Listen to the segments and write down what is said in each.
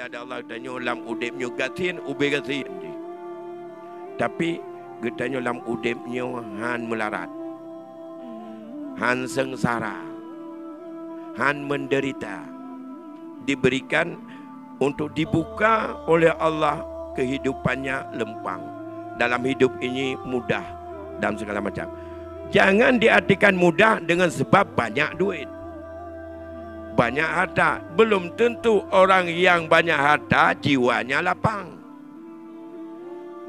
ada Allah tanya lam udipnya gatin ubi gatin. Tapi getanya lam udipnya han melarat. Han sengsara. Han menderita. Diberikan untuk dibuka oleh Allah kehidupannya lempang. Dalam hidup ini mudah dalam segala macam. Jangan diartikan mudah dengan sebab banyak duit, banyak harta. Belum tentu orang yang banyak harta jiwanya lapang.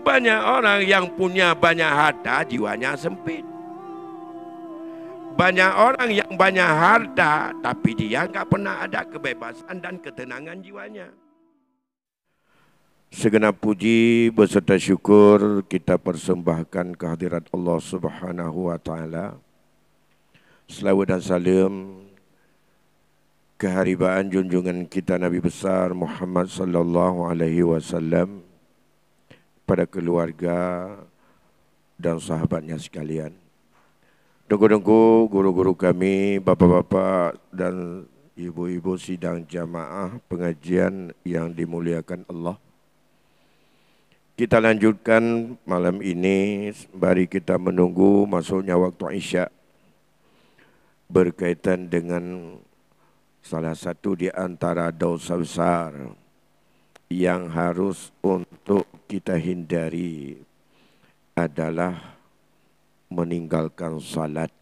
Banyak orang yang punya banyak harta jiwanya sempit. Banyak orang yang banyak harta tapi dia nggak pernah ada kebebasan dan ketenangan jiwanya. Segenap puji beserta syukur kita persembahkan kehadirat Allah Subhanahu wa taala. Selawat dan salam keharibaan junjungan kita Nabi besar Muhammad sallallahu alaihi wasallam pada keluarga dan sahabatnya sekalian. Tunggu-tunggu guru-guru kami, bapak-bapak dan ibu-ibu sidang jamaah pengajian yang dimuliakan Allah. Kita lanjutkan malam ini, mari kita menunggu masuknya waktu Isya berkaitan dengan salah satu di antara dosa besar yang harus untuk kita hindari adalah meninggalkan salat.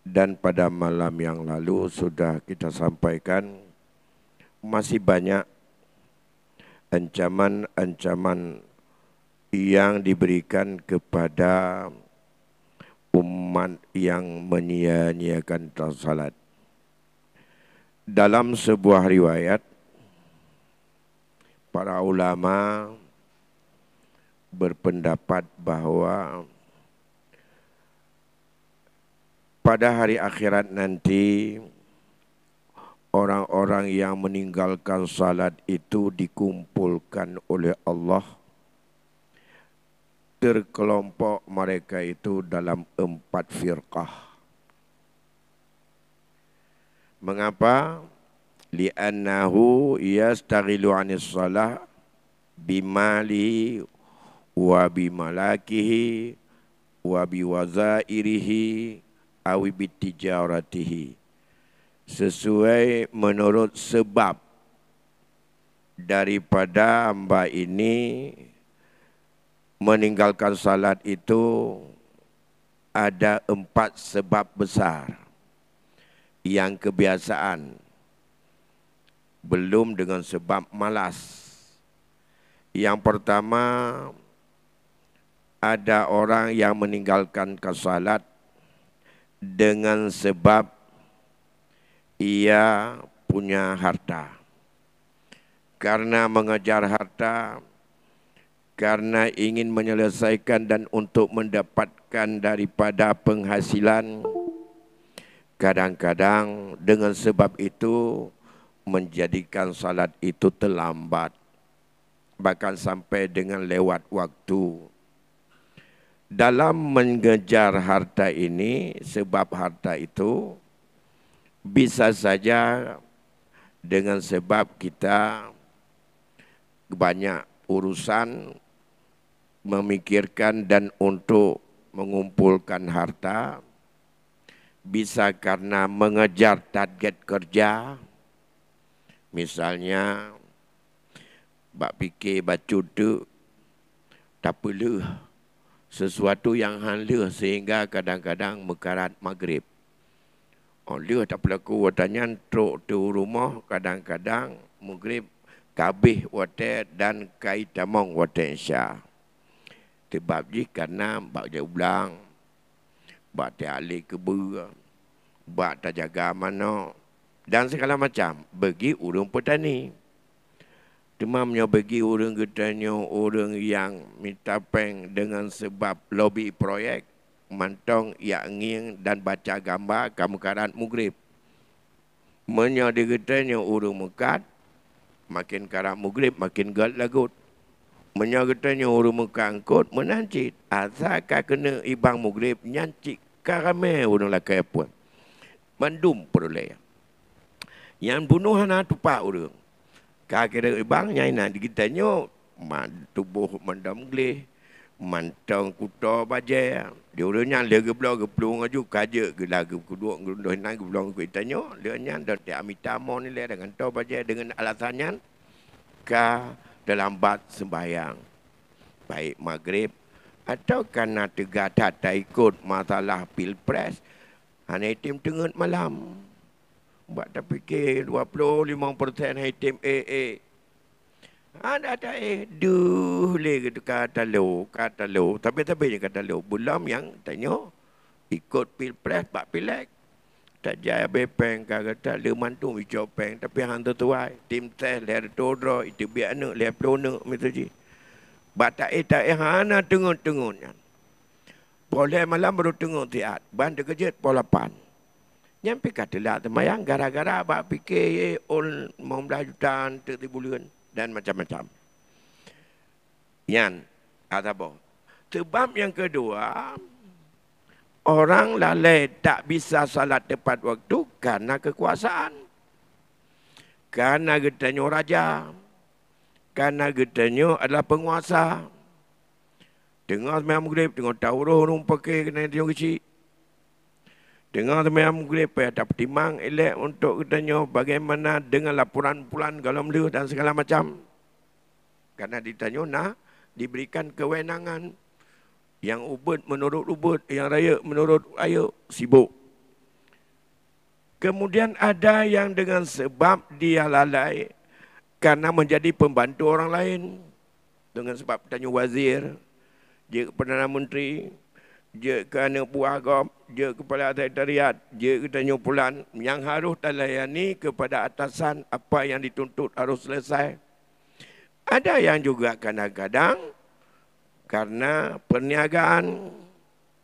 Dan pada malam yang lalu sudah kita sampaikan masih banyak ancaman-ancaman yang diberikan kepada umat yang menyia-nyiakan salat. Dalam sebuah riwayat, para ulama berpendapat bahwa pada hari akhirat nanti orang-orang yang meninggalkan salat itu dikumpulkan oleh Allah. Terkelompok mereka itu dalam 4 firqah. Mengapa? Li'annahu yastaghilu 'anis shalah bimali wa bimalakihi wa biwazairihi awi bitijaratihi, sesuai menurut sebab daripada hamba ini meninggalkan salat itu ada 4 sebab besar yang kebiasaan, belum dengan sebab malas. Yang pertama, ada orang yang meninggalkan salat dengan sebab ia punya harta. Karena mengejar harta, karena ingin menyelesaikan dan untuk mendapatkan daripada penghasilan, kadang-kadang dengan sebab itu menjadikan salat itu terlambat, bahkan sampai dengan lewat waktu. Dalam mengejar harta ini, sebab harta itu bisa saja dengan sebab kita banyak urusan memikirkan dan untuk mengumpulkan harta, bisa karena mengejar target kerja. Misalnya, bak fikir baca tu, tak perlu sesuatu yang halus sehingga kadang-kadang mekarat maghrib. Dia tak berlaku watanya truk tu rumah, kadang-kadang maghrib kabih wate dan kaitamong wate isya. Sebab ni karena bak dia ulang, bak dia alih kebu, bak tak jaga mana dan segala macam. Bagi orang petani, demamnya bagi orang getanya, orang yang minta peng dengan sebab lobby proyek, mantong yang ingin dan baca gambar kamu karat mugrib. Menyadi getanya orang mekat, makin karat mugrib, makin gal lagut. Menyadi getanya orang mekat angkut, menancit. Asalkan kena ibang mugrib, nyancik karame orang lakai apa. Mandum peroleh. Yang bunuh anak tupak orang. kira bang nyai nak ditanya tubuh mendam gleh mantang kuta baje diuranya le geblong aju kaje gelagu kedua grundoh nang geblong ku tanya le nya dak amitamo ni le dengan to baje dengan alasannya ka terlambat sembahyang baik maghrib atau karena tegak tak ikut masalah pilpres hanya tim tengah malam buat tak fikir 20-50% tim AA ada duh le gitu kata lo tapi je kata lo belum yang tanya ikut pilpres pak pilek tak jaya bepeng kata le mantu bicara peng tapi hang tuai tim teh le todro itu biar nak le plona mesti bata tak hana tengok-tengoknya boleh malam baru tengok tiat ban dekejet pola pan nyampe katalah temayang gara-gara bak fikir ol 15 juta 30 bulan dan macam-macam. Yan, ada apa? Sebab yang kedua, orang lalai tak bisa salat tepat waktu karena kekuasaan. Karena getanya raja. Karena getanya adalah penguasa. Dengar sembahyang maghrib, tengok tauruh orang pakai kena dia kecil. Dengar sembahyang maghrib, ada pertimang elek untuk getanya bagaimana dengan laporan pulan galam lu dan segala macam. Karena ditanya nak diberikan kewenangan yang ubud menurut ubud, yang raya menurut raya, sibuk. Kemudian ada yang dengan sebab dia lalai karena menjadi pembantu orang lain. Dengan sebab tanya wazir, dia Perdana Menteri, dia kerana buah agam, dia kepala sekretariat, dia tanya pulan yang harus terlayani kepada atasan apa yang dituntut harus selesai. Ada yang juga kadang-kadang karena perniagaan,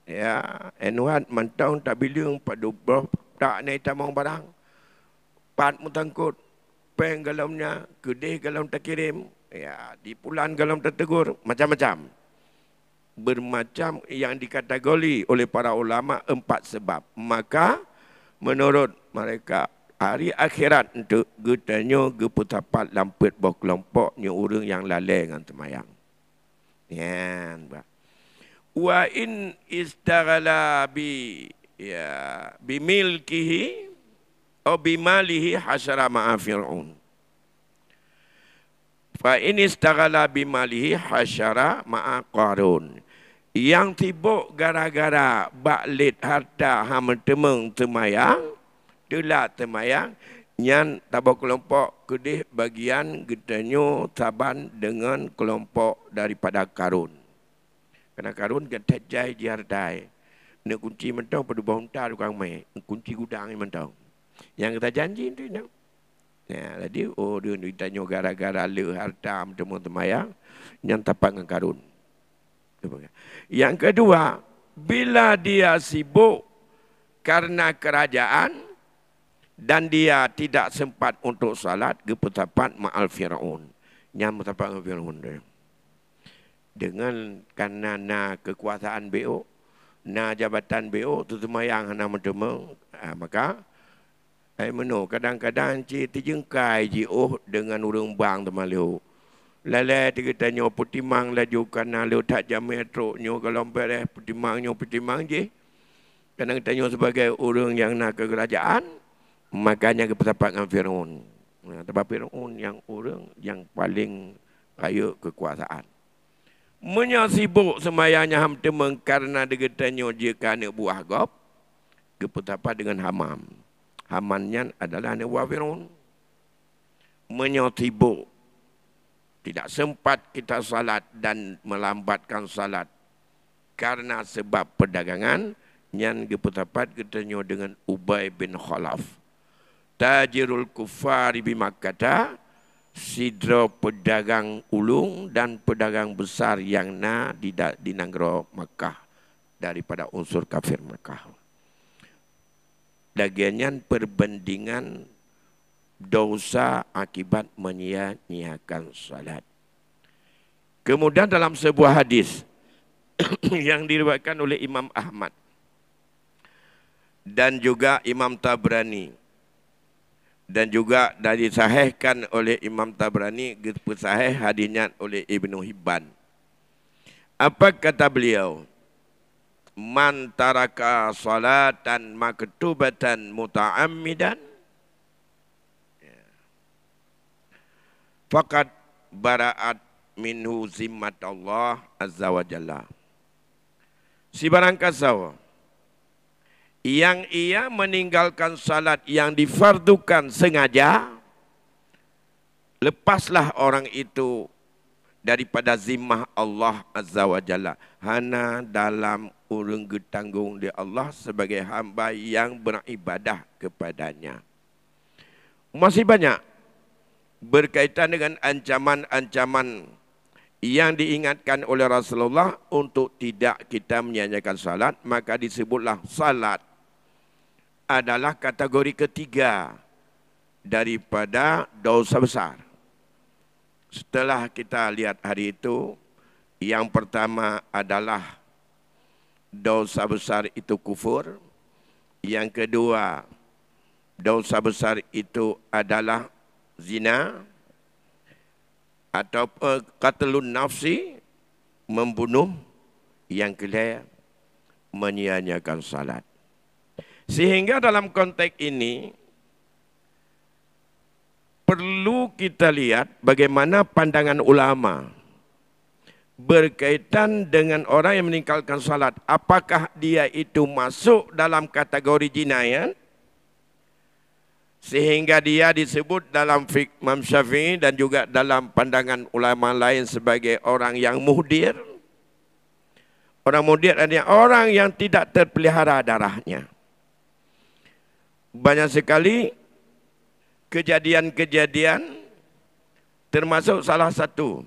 ya, enuat mantau tak bilang pada tak naik tamang barang, pat mutangkut, peng galamnya, kedih galam tak kirim, ya, di pulan galam tertegur, macam-macam. Bermacam yang dikategori oleh para ulama 4 sebab. Maka menurut mereka hari akhirat untuk getanya geputapat lampet bawah kelompoknya orang yang lalai dengan temayang. Ya, wa in istaghala bimilkihi atau bimalihi hasyara ma'a Fir'aun. Fa in istaghala bimalihi hasyara ma'a Qarun. Yang tibuk gara-gara baklit harta hama temeng temayang, telah temayang, yang tabak kelompok kedih bagian getanyo taban dengan kelompok daripada Karun. Kerana Karun kata jai jardai. Nak kunci mentau pada bahunta tukang mai, kunci gudang ni mentau. Yang kita janji tu nak. Ya, jadi dia ditanya gara-gara le harta temeng temayang, yang tapak dengan Karun. Yang kedua, bila dia sibuk karena kerajaan dan dia tidak sempat untuk salat, gepetapat ma'al Fir'aun. Yang metapat dengan Fir'aun. Dengan karena kekuasaan BO, jabatan BO, tu semayang hana mentemeng, maka kadang-kadang terjengkai dengan orang bang temalih. Lalai dia tanya putimang laju kerana lu tak jam metro nyo kalau beres putimang je. Kadang tanya sebagai orang yang nak ke kerajaan, makanya kepesapat dengan Fir'aun. Sebab Fir'aun yang orang yang paling kaya kekuasaan. Menyasibuk semayanya ham temeng karena dia tanya je kerana buah gop, kepesapat dengan Hamam. Hamannya adalah anak buah Fir'aun. Menyasibuk. Tidak sempat kita salat dan melambatkan salat karena sebab perdagangan yang diputapat ketanya dengan Ubay bin Khalaf. Tajirul kufari bi Makkah, sidra pedagang ulung dan pedagang besar yang di negara Makkah daripada unsur kafir Makkah. Dagiannya perbandingan dosa akibat menyia-nyiakan salat. Kemudian dalam sebuah hadis yang diriwayatkan oleh Imam Ahmad dan juga Imam Tabrani Dan juga dari sahihkan oleh Imam Tabrani, sahih hadisnya oleh Ibnu Hibban. Apa kata beliau? Man taraka salatan maktubatan muta'ammidan faqad bara'at minhu zimmat Allah azza wa jalla. Si barang kasau yang ia meninggalkan salat yang difardukan sengaja, lepaslah orang itu daripada zimmah Allah azza wa jalla. Hana dalam urung getanggung di Allah sebagai hamba yang beribadah kepadanya. Masih banyak berkaitan dengan ancaman-ancaman yang diingatkan oleh Rasulullah untuk tidak kita menyanyikan salat. Maka disebutlah salat adalah kategori ketiga daripada dosa besar. Setelah kita lihat hari itu, yang pertama adalah dosa besar itu kufur. Yang kedua, dosa besar itu adalah zina atau qatlun nafsi, membunuh. Yang kedua, menyia-nyiakan salat. Sehingga dalam konteks ini perlu kita lihat bagaimana pandangan ulama berkaitan dengan orang yang meninggalkan salat. Apakah dia itu masuk dalam kategori jinayat sehingga dia disebut dalam fiqh Imam Syafi'i dan juga dalam pandangan ulama lain sebagai orang yang muhdir. Orang muhdir adalah orang yang tidak terpelihara darahnya. Banyak sekali kejadian-kejadian, termasuk salah satu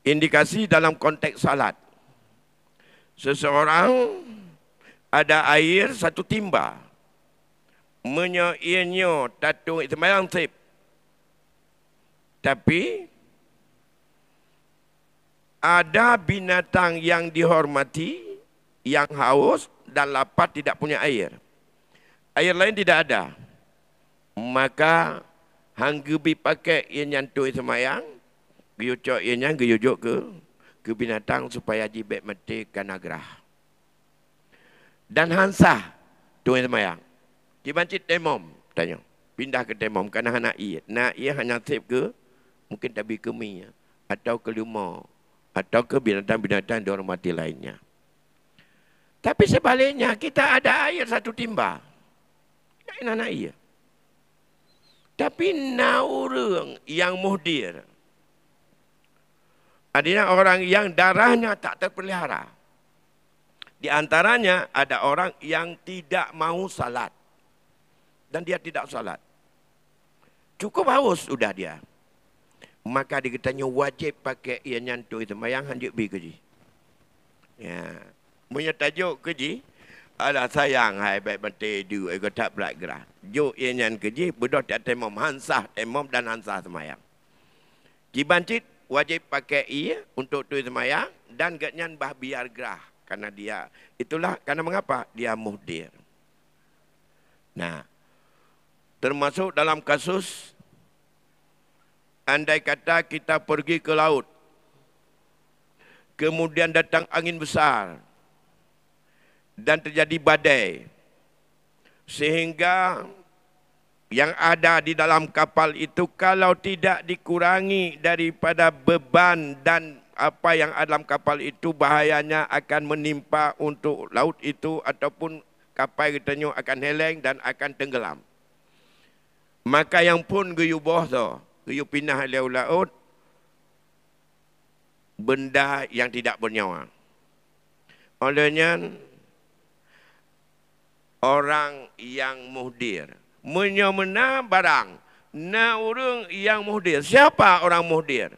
indikasi dalam konteks salat. Seseorang ada air satu timba, menyo tatung sembahyang sip. Tapi ada binatang yang dihormati, yang haus dan lapar tidak punya air. Air lain tidak ada. Maka hang gebi pakai ia nyantui semayang, giyucok ia nyang giyujuk ke binatang supaya jibet mati kanagrah. Dan hansah tu semayang. Di masjid temom tanya, pindah ke temom kerana nak ia hanya sip ke mungkin tabi kemi atau ke lumah atau ke binatang-binatang dihormati lainnya. Tapi sebaliknya kita ada air satu timba. Nak ia. Tapi orang yang muhdir adalah orang yang darahnya tak terpelihara. Di antaranya ada orang yang tidak mau salat. Dan dia tidak salat. Cukup haus sudah dia. Maka dikatanya wajib pakai ia nyantui sembahyang hanjuk bi keji. Ya. Punya tajuk keji. Alah sayang hai baik mati du ego tak belak gerah. Jo ia nyan keji bedah tak temom hansah temom dan hansah semayang. Kibancit wajib pakai ia untuk tu semayang dan gak nyan bah biar gerah karena dia itulah karena mengapa dia muhdir. Nah, termasuk dalam kasus andai kata kita pergi ke laut kemudian datang angin besar dan terjadi badai sehingga yang ada di dalam kapal itu kalau tidak dikurangi daripada beban dan apa yang ada dalam kapal itu bahayanya akan menimpa untuk laut itu ataupun kapal kita akan heleng dan akan tenggelam. Maka yang pun geyuboh tu, geyu pindah laut benda yang tidak bernyawa. Olehnya orang yang muhdir menyemena barang na orang yang muhdir. Siapa orang muhdir?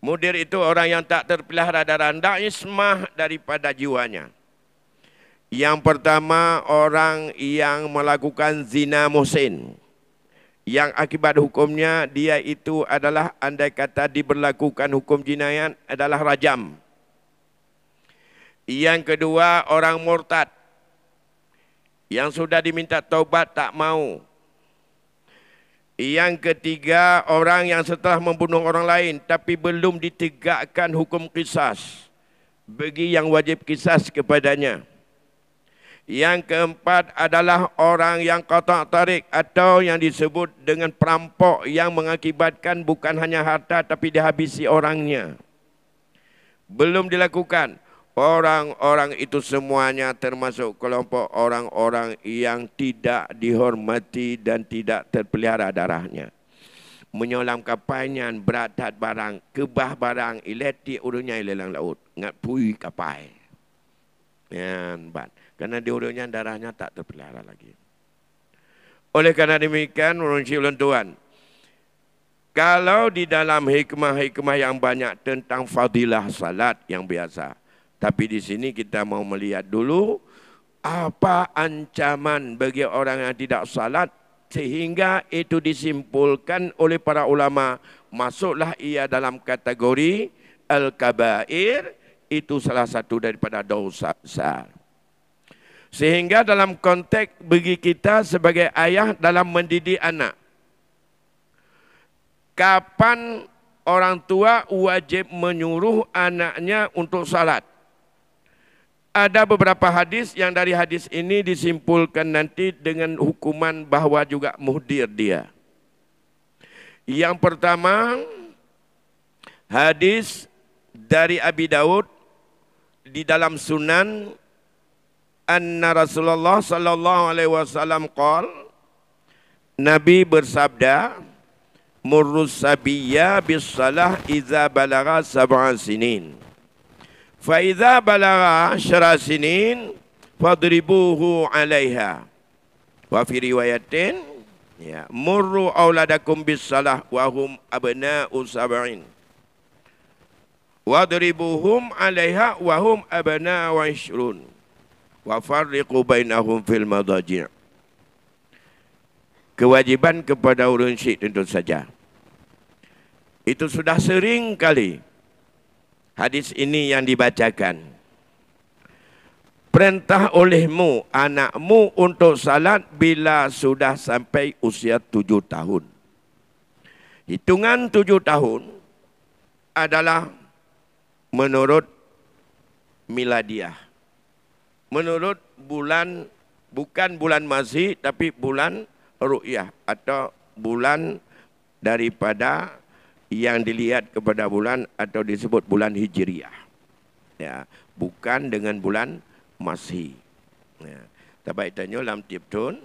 Muhdir itu orang yang tak terpelihara darah, tak ismah daripada jiwanya. Yang pertama orang yang melakukan zina muhsin, yang akibat hukumnya dia itu adalah andai kata diberlakukan hukum jinayat adalah rajam. Yang kedua orang murtad, yang sudah diminta taubat tak mau. Yang ketiga, orang yang setelah membunuh orang lain tapi belum ditegakkan hukum qisas bagi yang wajib qisas kepadanya. Yang keempat adalah orang yang qata' tarik atau yang disebut dengan perampok yang mengakibatkan bukan hanya harta tapi dihabisi orangnya. Belum dilakukan. Orang-orang itu semuanya termasuk kelompok orang-orang yang tidak dihormati dan tidak terpelihara darahnya. Menyolam kapalnya berat barang, kebah barang, elektrik urutnya ilelang laut. Ngat pui kapal. Karena di urutnya darahnya tak terpelihara lagi. Oleh karena demikian, ulun tuan, kalau di dalam hikmah-hikmah yang banyak tentang fadilah salat yang biasa, tapi di sini kita mau melihat dulu apa ancaman bagi orang yang tidak salat sehingga itu disimpulkan oleh para ulama masuklah ia dalam kategori al-kabair, itu salah satu daripada dosa besar. Sehingga dalam konteks bagi kita sebagai ayah dalam mendidik anak, kapan orang tua wajib menyuruh anaknya untuk salat? Ada beberapa hadis yang dari hadis ini disimpulkan nanti dengan hukuman bahwa juga muhdir dia. Yang pertama, hadis dari Abi Daud di dalam Sunan, anna Rasulullah sallallahu alaihi wasallam qala, Nabi bersabda, murrus sabiyya bis salah idza balagha sab'a sinin. Fa idza balagha 10 sinin fadribuhu 'alaiha. Wa fi riwayatin ya murru auladakum bis salah wa hum abna'u sab'in. Wadribuhum 'alaiha wa hum abna'u 'ishrun. Wa farriqu bainahum fil madaji'. Kewajiban kepada ulun syekh tentu saja. Itu sudah sering kali hadis ini yang dibacakan. Perintah olehmu anakmu untuk salat bila sudah sampai usia 7 tahun. Hitungan 7 tahun adalah menurut miladiah. Menurut bulan, bukan bulan Masih tapi bulan Ru'yah atau bulan daripada yang dilihat kepada bulan atau disebut bulan Hijriah. Ya, bukan dengan bulan Masih. Ya. Tapi tanya dalam tiptun,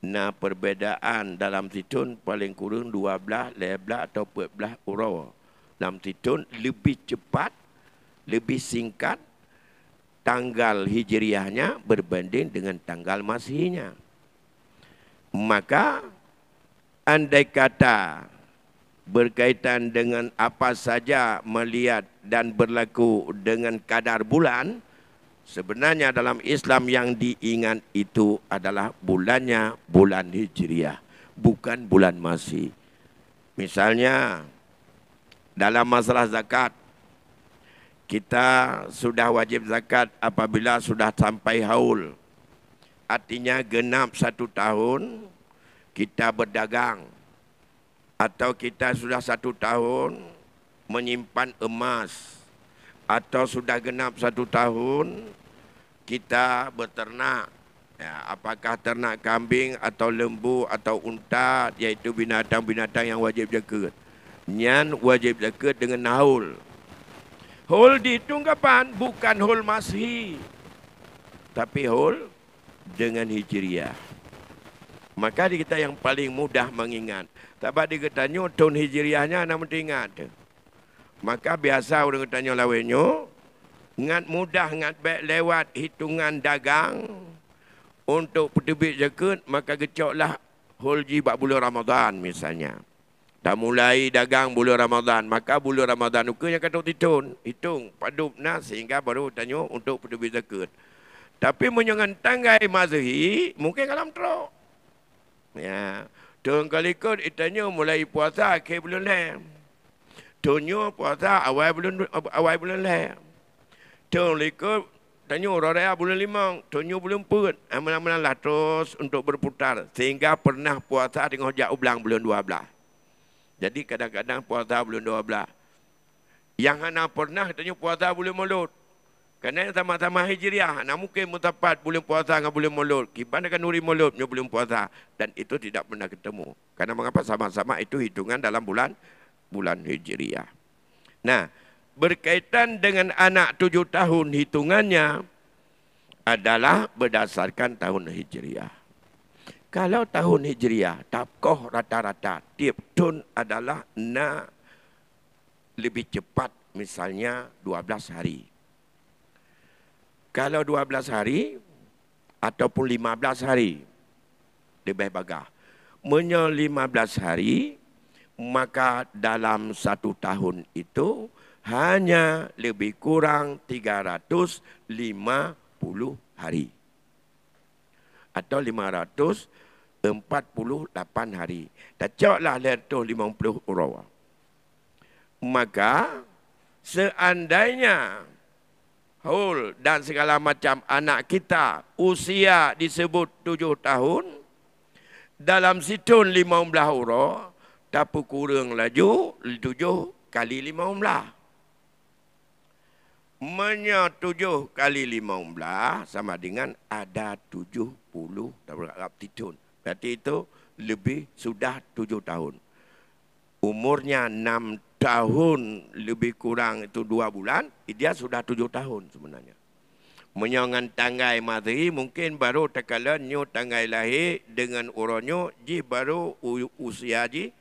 nah perbezaan dalam tiptun paling kurang 12, 13 atau 14 urau. Dalam tiptun lebih cepat, lebih singkat tanggal Hijriahnya berbanding dengan tanggal Masihnya. Maka andai kata berkaitan dengan apa saja melihat dan berlaku dengan kadar bulan, sebenarnya dalam Islam yang diingat itu adalah bulannya bulan Hijriah, bukan bulan Masih. Misalnya dalam masalah zakat, kita sudah wajib zakat apabila sudah sampai haul. Artinya genap 1 tahun kita berdagang. Atau kita sudah 1 tahun menyimpan emas. Atau sudah genap 1 tahun kita beternak. Ya, apakah ternak kambing atau lembu atau unta, iaitu binatang-binatang yang wajib zakat. Nyan wajib zakat dengan haul. Haul dihitung kapan? Bukan haul Masih, tapi haul dengan Hijriah. Maka kita yang paling mudah mengingat. Sebab dia tanya tahun Hijriahnya nak mesti ingat. Maka biasa orang tanya lawenyo, ingat mudah, ingat baik lewat hitungan dagang untuk peterbit zakat, maka gecoklah hulji bak bulan Ramadan misalnya. Dah mulai dagang bulan Ramadan, maka bulan Ramadan itu yang kata hitung paduk nak sehingga baru tanya untuk peterbit zakat. Tapi menyengan tanggai Mazhi mungkin kalam teruk. Ya, tahun kali kot itanya mulai puasa akhir bulan Lam. Tahunnya puasa awal bulan Lam. Tahun likut tanya raya bulan 5, tanya bulan 4. Amal-amalah terus untuk berputar. Sehingga pernah puasa dengan hujak ulang bulan 12. Jadi kadang-kadang puasa bulan 12. Yang hana pernah tanya puasa bulan Maulud. Kerana sama-sama Hijriah. Nah mungkin mutapat bulan puasa dengan bulan Maulud. Kiban akan nuri Maulud punya bulan puasa. Dan itu tidak pernah ketemu. Karena mengapa sama-sama itu hitungan dalam bulan Hijriah. Nah, berkaitan dengan anak 7 tahun hitungannya adalah berdasarkan tahun Hijriah. Kalau tahun Hijriah, tapkoh rata-rata tiap tahun adalah lebih cepat, misalnya 12 hari. Kalau 12 hari ataupun 15 hari, lebih bagus. Menyo 15 hari, maka dalam 1 tahun itu hanya lebih kurang 350 hari. Atau 548 hari. Dan caklah letuh 50 orang. Maka seandainya dan segala macam anak kita usia disebut 7 tahun, dalam situ 15 orang, tapi kurang laju 7 kali 15. 7 kali 15 sama dengan ada 70 tahun. Berarti itu lebih sudah 7 tahun. Umurnya 6 tahun lebih kurang itu 2 bulan, dia sudah 7 tahun sebenarnya. Menyongan tanggai mati mungkin baru terkala nyu tanggai lahir dengan uronyo ji baru usia ji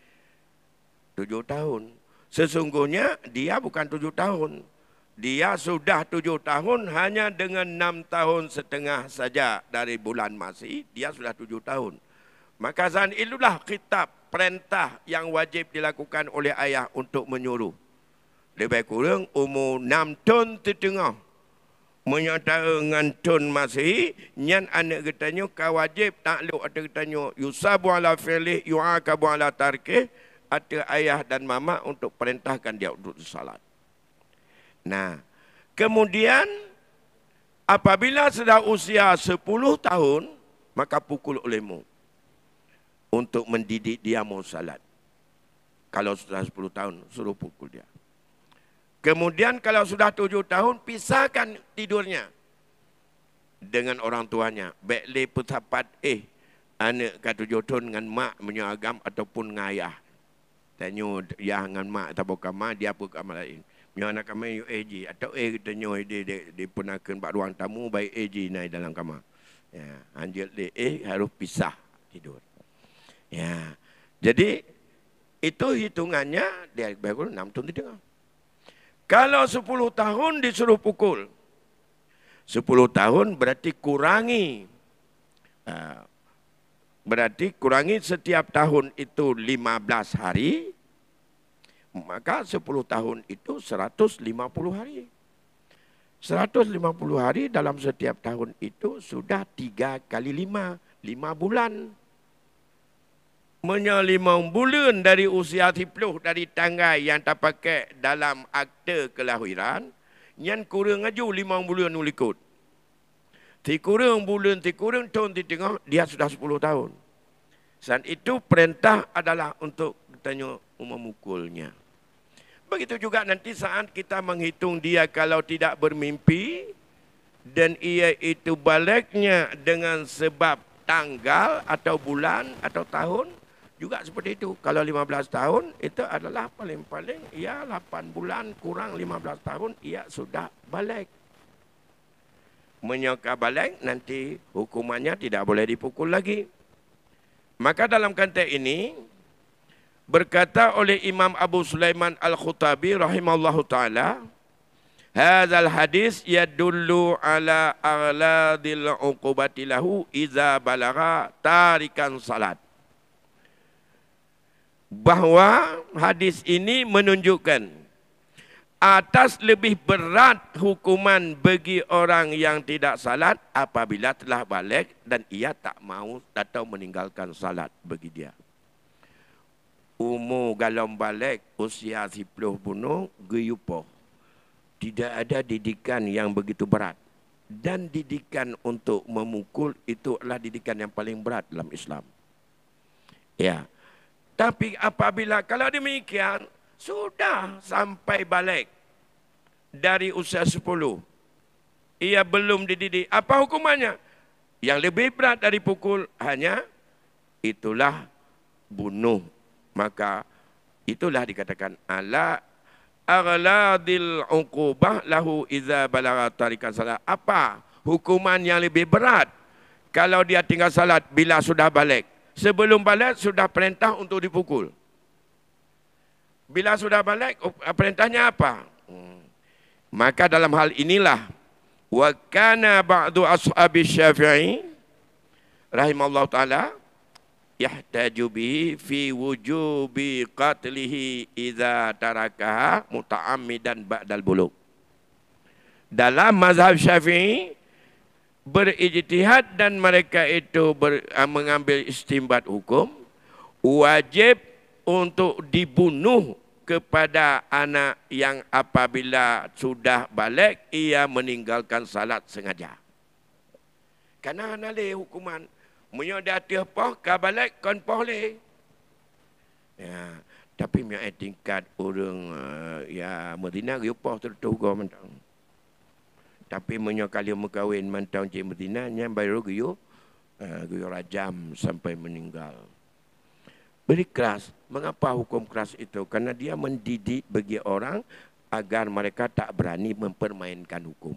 7 tahun. Sesungguhnya dia bukan 7 tahun. Dia sudah 7 tahun hanya dengan 6 tahun setengah saja dari bulan Masih, dia sudah 7 tahun. Maka zan itulah kitab perintah yang wajib dilakukan oleh ayah untuk menyuruh. Lebih kurang umur 6 tahun setengah. Menyatakan dengan tahun Masih, nyan anak katanya kawajib takluk atau katanya yusabu ala fi'lih yu'akabu ala tarkih, atau ayah dan mama untuk perintahkan dia untuk salat. Nah, kemudian apabila sudah usia 10 tahun, maka pukul olehmu untuk mendidik dia mau salat. Kalau sudah 10 tahun, suruh pukul dia. Kemudian kalau sudah 7 tahun, pisahkan tidurnya dengan orang tuanya. Baiklah petapat anak ke 7 tahun dengan mak menyagam ataupun ngayah. Tanya ya dengan mak atau bukan dia pun kamar lain. Yang anak kami AG atau tanya dia punakan bak ruang tamu baik AG naik dalam kamar. Ya, anjir harus pisah tidur. Ya. Jadi itu hitungannya dia baru 6 tahun tidak. Kalau 10 tahun disuruh pukul. 10 tahun berarti kurangi. Berarti kurangi setiap tahun itu 15 hari. Maka 10 tahun itu 150 hari. 150 hari dalam setiap tahun itu sudah 3 kali 5. 5 bulan. 5 bulan dari usia 10 dari tanggal yang terpakai dalam akte kelahiran. Yang kurang aju 5 bulan ulikut. Ti kurang bulan, ti kurang tahun, ti tengah, dia sudah 10 tahun. Dan itu perintah adalah untuk tanya memukulnya. Begitu juga nanti saat kita menghitung dia kalau tidak bermimpi dan ia itu baliknya dengan sebab tanggal atau bulan atau tahun juga seperti itu. Kalau 15 tahun itu adalah paling-paling ia 8 bulan kurang 15 tahun ia sudah balik. Menyokap balik nanti hukumannya tidak boleh dipukul lagi. Maka dalam konteks ini berkata oleh Imam Abu Sulaiman Al-Khutabi rahimallahu taala, hadzal hadis yadullu ala agladil uqubati lahu idza balagha tarikan salat. Bahwa hadis ini menunjukkan atas lebih berat hukuman bagi orang yang tidak salat apabila telah balik dan ia tak mau atau meninggalkan salat bagi dia. Umur galom balik usia 10 bunuh geyupoh. Tidak ada didikan yang begitu berat. Dan didikan untuk memukul itu adalah didikan yang paling berat dalam Islam. Ya. Tapi apabila kalau demikian sudah sampai balik dari usia 10, ia belum dididik, apa hukumannya? Yang lebih berat dari pukul hanya itulah bunuh. Maka itulah dikatakan ala aghladil uqubah lahu idza balagha tarikan salat. Apa hukuman yang lebih berat kalau dia tinggal salat bila sudah balik? Sebelum balik sudah perintah untuk dipukul. Bila sudah balik perintahnya apa? Maka dalam hal inilah wa kana ba'du ashabi Syafi'i rahimallahu taala yahtaju bihi fi wujubi qatlihi idza tarakaha muta'ammidan ba'dal bulugh. Dalam mazhab Syafi'i berijtihad dan mereka itu mengambil istimbat hukum wajib untuk dibunuh kepada anak yang apabila sudah balik ia meninggalkan salat sengaja. Karena nalih hukuman munyo dah tiapah ka balik kon boleh. Ya, tapi mia tingkat orang ya Madinah riupah tertu go mentang. Tapi munyo kali mengkawin mentang je Madinah nya baru guyo rajam sampai meninggal. Beri keras. Mengapa hukum keras itu? Karena dia mendidik bagi orang agar mereka tak berani mempermainkan hukum.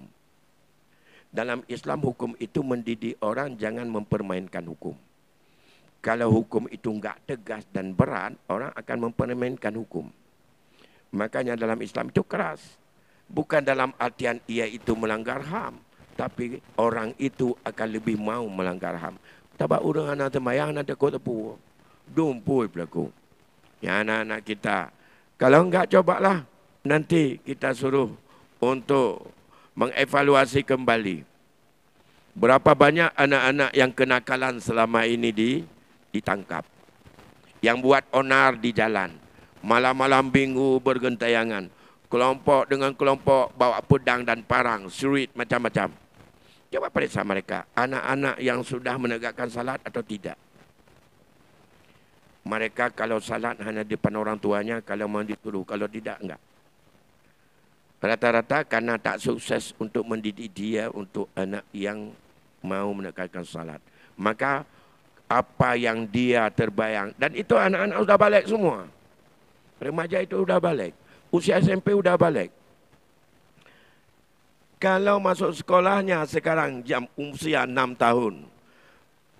Dalam Islam hukum itu mendidik orang jangan mempermainkan hukum. Kalau hukum itu enggak tegas dan berat, orang akan mempermainkan hukum. Makanya dalam Islam itu keras. Bukan dalam artian ia itu melanggar HAM. Tapi orang itu akan lebih mau melanggar HAM. Tabak orang anak temayang, anak tekut tepu. Dumpui pelaku. Ya anak-anak kita. Kalau enggak cobalah. Nanti kita suruh untuk mengevaluasi kembali berapa banyak anak-anak yang kenakalan selama ini ditangkap, yang buat onar di jalan, malam-malam minggu bergentayangan, kelompok dengan kelompok bawa pedang dan parang, surit macam-macam. Coba periksa mereka, anak-anak yang sudah menegakkan salat atau tidak. Mereka kalau salat hanya di depan orang tuanya, kalau mau disuruh, kalau tidak enggak. Rata-rata karena tak sukses untuk mendidik dia untuk anak yang mau menegakkan salat. Maka apa yang dia terbayang, dan itu anak-anak sudah balik semua. Remaja itu sudah balik. Usia SMP sudah balik. Kalau masuk sekolahnya sekarang jam usia 6 tahun.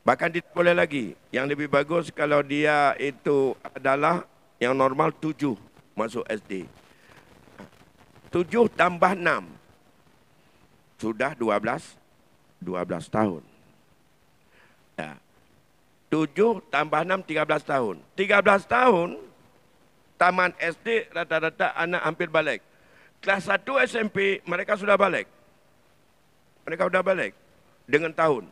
Bahkan tidak boleh lagi. Yang lebih bagus kalau dia itu adalah yang normal 7 masuk SD. 7 tambah 6. Sudah 12 tahun. Ya. 7 tambah 6, 13 tahun. 13 tahun, taman SD rata-rata anak hampir balik. Kelas 1 SMP, mereka sudah balik. Mereka sudah balik dengan tahun.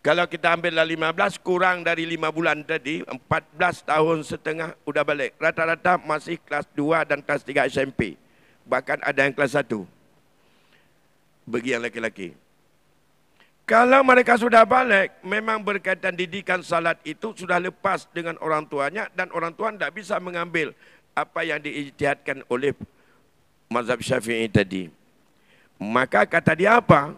Kalau kita ambillah 15, kurang dari 5 bulan tadi, 14 tahun setengah sudah balik. Rata-rata masih kelas 2 dan kelas 3 SMP. Bahkan ada yang kelas 1. Bagi yang laki-laki. Kalau mereka sudah balik, memang berkaitan didikan salat itu sudah lepas dengan orang tuanya. Dan orang tua tidak bisa mengambil apa yang diijtihadkan oleh mazhab Syafi'i tadi. Maka kata dia apa?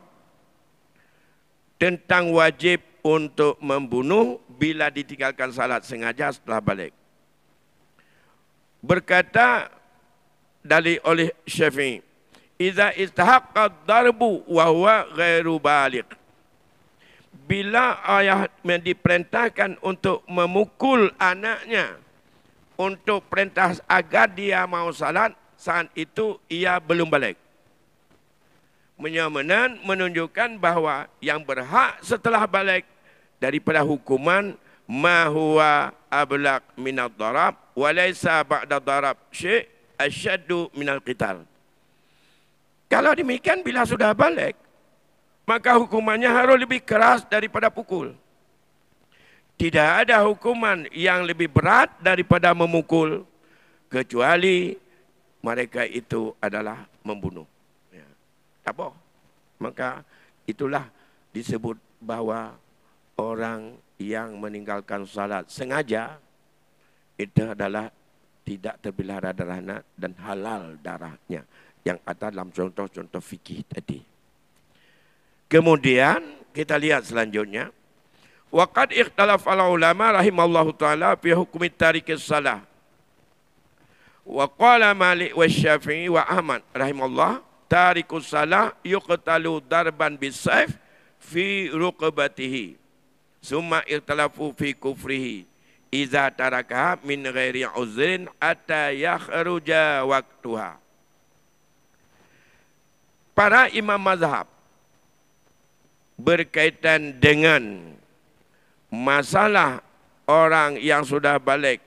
Tentang wajib untuk membunuh bila ditinggalkan salat sengaja setelah balik. Berkata dalil oleh Syafi'i, "Idza istahaqqa ad-darbu wa huwa ghairu baligh." Bila ayah diperintahkan untuk memukul anaknya untuk perintah agar dia mau salat, saat itu ia belum balik. Menyamanan menunjukkan bahawa yang berhak setelah balik daripada hukuman ma huwa ablaq min ad-darab wa laysa ba'da darab syai' asyaddu minal qital. Kalau demikian bila sudah balik, maka hukumannya harus lebih keras daripada pukul. Tidak ada hukuman yang lebih berat daripada memukul, kecuali mereka itu adalah membunuh. Ya. Tak apa. Maka itulah disebut bahwa orang yang meninggalkan salat sengaja itu adalah tidak terpelihara darahnya dan halal darahnya. Yang ada dalam contoh-contoh fikih tadi. Kemudian kita lihat selanjutnya. Waqad ikhtalafa al-ulama rahimallahu ta'ala fi hukmi tarikis salah. Wa qala Malik wa Syafi'i wa Ahmad rahimallahu tarikus salah yuqtalu darban bisayf fi ruqbatihi. Summa ikhtalafu fi kufrihi iza tarakaha min ghairi uzrin hatta yakhruja waktuha. Para imam mazhab berkaitan dengan masalah orang yang sudah balik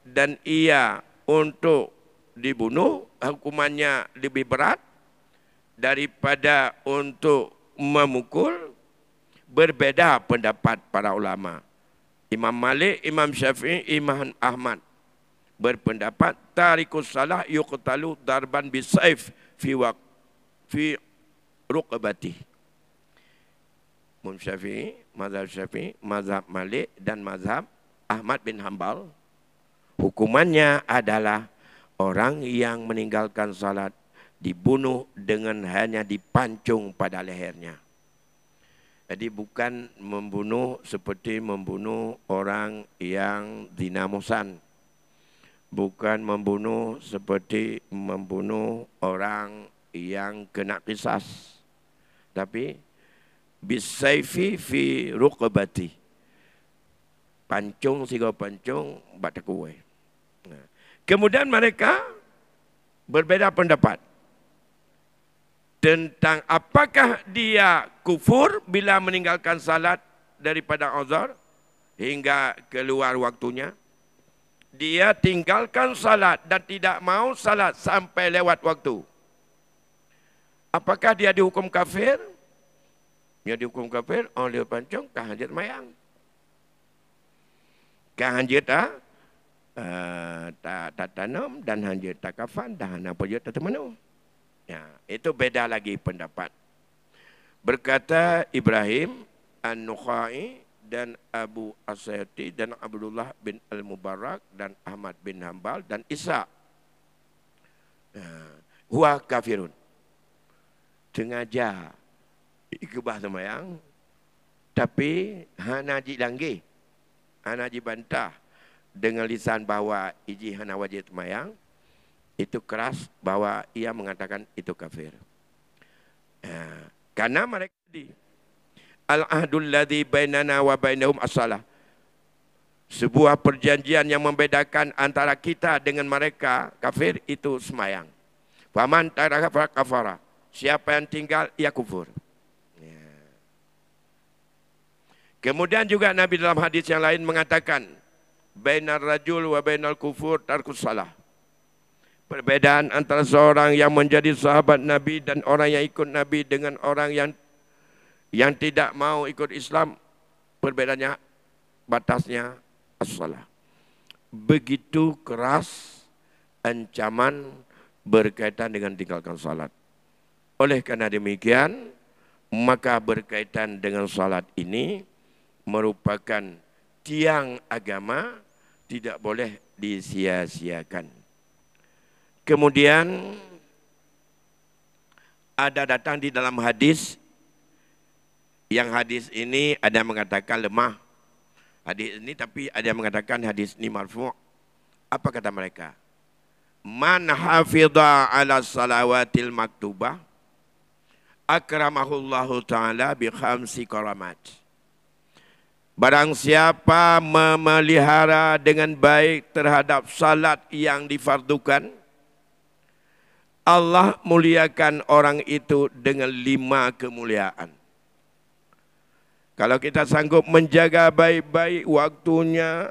dan ia untuk dibunuh, hukumannya lebih berat daripada untuk memukul. Berbeda pendapat para ulama. Imam Malik, Imam Syafi'i, Imam Ahmad berpendapat tarikus salah yuqtalu darban bisayf fi ruqbati. Imam Syafi'i, mazhab Malik dan mazhab Ahmad bin Hanbal, hukumannya adalah orang yang meninggalkan salat dibunuh dengan hanya dipancung pada lehernya. Jadi bukan membunuh seperti membunuh orang yang zina muhsan. Bukan membunuh seperti membunuh orang yang kena qisas. Tapi bisayfi fi ruqbati. Pancung, siga pancung, batakuai. Nah. Kemudian mereka berbeda pendapat tentang apakah dia kufur bila meninggalkan salat daripada uzur hingga keluar waktunya. Dia tinggalkan salat dan tidak mau salat sampai lewat waktu. Apakah dia dihukum kafir? Dia dihukum kafir oleh pancung kahanjit mayang. Kahanjit tak tanam dan hanjit tak kafan dan apa je tak temanu. Ya, itu beda lagi pendapat. Berkata Ibrahim An-Nukhai dan Abu Asyati dan Abdullah bin Al-Mubarak dan Ahmad bin Hanbal dan Isa. Huwa kafirun. Sengaja ikubah semayang. Tapi hanaji langgi. Hanaji bantah. Dengan lisan bahwa iji hana wajib semayang. Itu keras bahwa ia mengatakan itu kafir. Karena mereka di al-ahdul ladzi bainana wa bainahum as-salah. Sebuah perjanjian yang membedakan antara kita dengan mereka kafir itu semayang. Faman taraka kafara. Siapa yang tinggal ia kufur. Kemudian juga Nabi dalam hadis yang lain mengatakan bainar rajul wa bainal kufur tarkus salah. Perbedaan antara seorang yang menjadi sahabat Nabi dan orang yang ikut Nabi dengan orang yang tidak mau ikut Islam, perbedaannya batasnya as-salah. Begitu keras ancaman berkaitan dengan tinggalkan salat. Oleh karena demikian, maka berkaitan dengan salat ini merupakan tiang agama, tidak boleh disia-siakan. Kemudian ada datang di dalam hadis, yang hadis ini ada yang mengatakan lemah. Hadis ini tapi ada yang mengatakan hadis ini marfu'. Apa kata mereka? Man hafidha ala salawatil maktubah akramahullahu ta'ala bi khamsi karamat. Barang siapa memelihara dengan baik terhadap salat yang difardukan, Allah muliakan orang itu dengan 5 kemuliaan. Kalau kita sanggup menjaga baik-baik waktunya,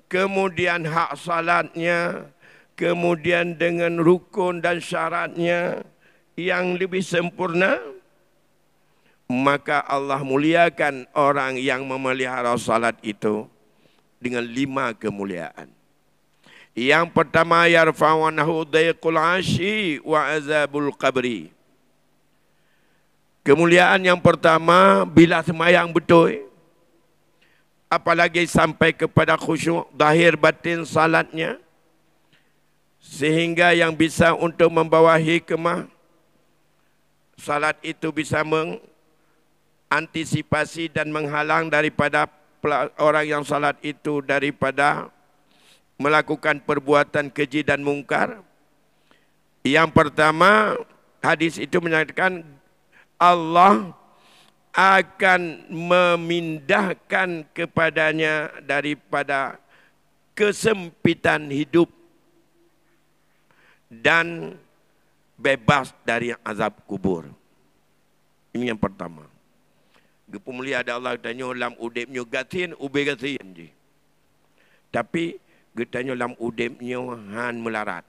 kemudian hak salatnya, kemudian dengan rukun dan syaratnya yang lebih sempurna, maka Allah muliakan orang yang memelihara salat itu dengan 5 kemuliaan. Yang pertama, yarfa'unahu dayqul ashi wa azabul qabri. Kemuliaan yang pertama, bila sembahyang betul, apalagi sampai kepada khusyuk, zahir batin salatnya, sehingga yang bisa untuk membawa hikmah, salat itu bisa mengantisipasi dan menghalang daripada orang yang salat itu daripada melakukan perbuatan keji dan mungkar. Yang pertama, hadis itu menyatakan Allah akan memindahkan kepadanya daripada kesempitan hidup dan bebas dari azab kubur. Ini yang pertama. Gepemulia ada Allah tanya lam udipnya gatin ube gatin je. Tapi getanya lam udipnya han melarat.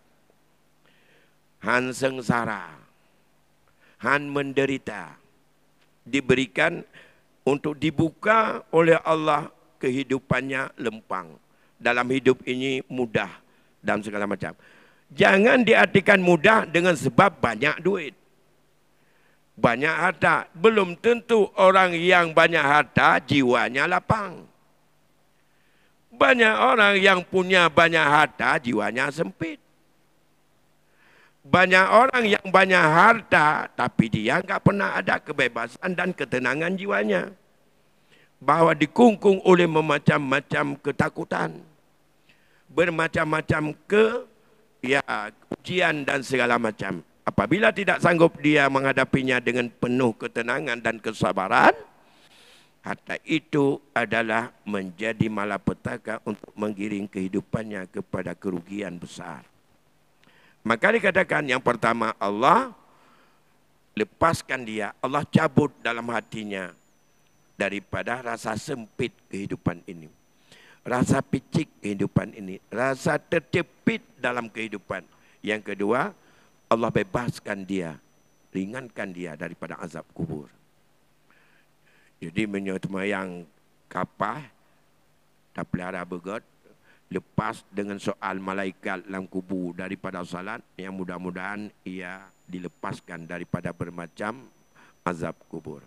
Han sengsara. Han menderita. Diberikan untuk dibuka oleh Allah kehidupannya lempang. Dalam hidup ini mudah dan segala macam. Jangan diartikan mudah dengan sebab banyak duit. Banyak harta. Belum tentu orang yang banyak harta jiwanya lapang. Banyak orang yang punya banyak harta jiwanya sempit. Banyak orang yang banyak harta, tapi dia enggak pernah ada kebebasan dan ketenangan jiwanya. Bahwa dikungkung oleh macam-macam ketakutan. Bermacam-macam ujian dan segala macam. Apabila tidak sanggup dia menghadapinya dengan penuh ketenangan dan kesabaran, harta itu adalah menjadi malapetaka untuk menggiring kehidupannya kepada kerugian besar. Maka dikatakan yang pertama, Allah lepaskan dia, Allah cabut dalam hatinya daripada rasa sempit kehidupan ini. Rasa picik kehidupan ini, rasa terjepit dalam kehidupan. Yang kedua, Allah bebaskan dia, ringankan dia daripada azab kubur. Jadi menyembahyang kapah, tak pelihara begot, lepas dengan soal malaikat dalam kubur daripada salat, yang mudah-mudahan ia dilepaskan daripada bermacam azab kubur.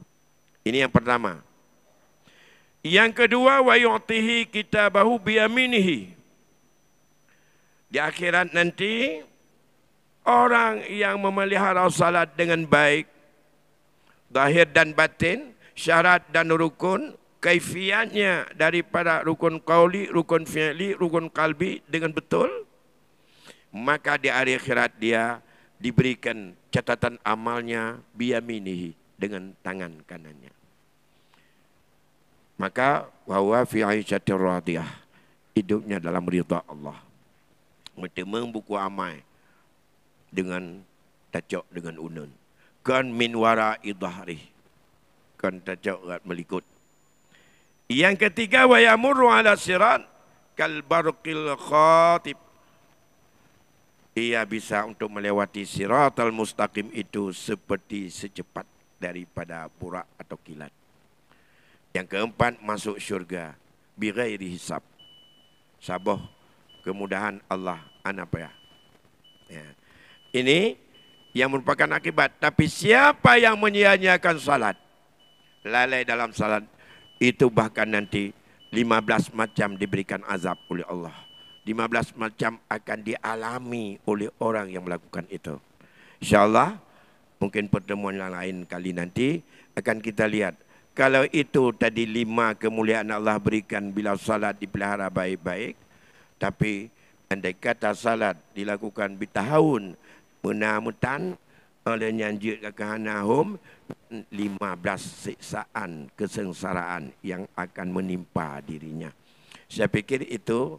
Ini yang pertama. Yang kedua, wa yu'tihi kitabahu biyaminihi. Di akhirat nanti, orang yang memelihara salat dengan baik, zahir dan batin, syarat dan rukun, kaifiatnya daripada rukun qauli, rukun fi'li, rukun qalbi dengan betul, maka di hari akhirat dia diberikan catatan amalnya biyaminihi, dengan tangan kanannya. Maka wa fi 'aisyatir radiyah, hidupnya dalam ridha Allah. Bertemu buku amal dengan tajak dengan unun. Kan min wara'i dhahri. Kan tajak melikut. Yang ketiga, wa yamurru 'ala sirat kal barqil khatib. Ia bisa untuk melewati siratal mustaqim itu seperti secepat daripada burak atau kilat. Yang keempat, masuk syurga bighairi hisab. Sabah kemudahan Allah anapaya. Ya. Ini yang merupakan akibat. Tapi siapa yang menyia-nyiakan salat, lalai dalam salat, itu bahkan nanti 15 macam diberikan azab oleh Allah. 15 macam akan dialami oleh orang yang melakukan itu. InsyaAllah, mungkin pertemuan yang lain kali nanti akan kita lihat. Kalau itu tadi 5 kemuliaan Allah berikan bila salat dipelihara baik-baik. Tapi andai kata salat dilakukan bitahun menamutan oleh nyanjir kehanahum, 15 siksaan kesengsaraan yang akan menimpa dirinya. Saya pikir itu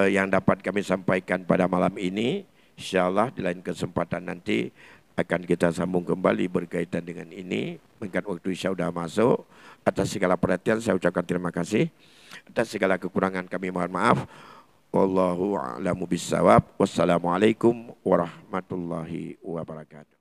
yang dapat kami sampaikan pada malam ini. InsyaAllah di lain kesempatan nanti akan kita sambung kembali berkaitan dengan ini. Mengingat waktu Isya sudah masuk. Atas segala perhatian saya ucapkan terima kasih. Atas segala kekurangan kami mohon maaf. Wallahu a'lamu bissawab. Wassalamualaikum warahmatullahi wabarakatuh.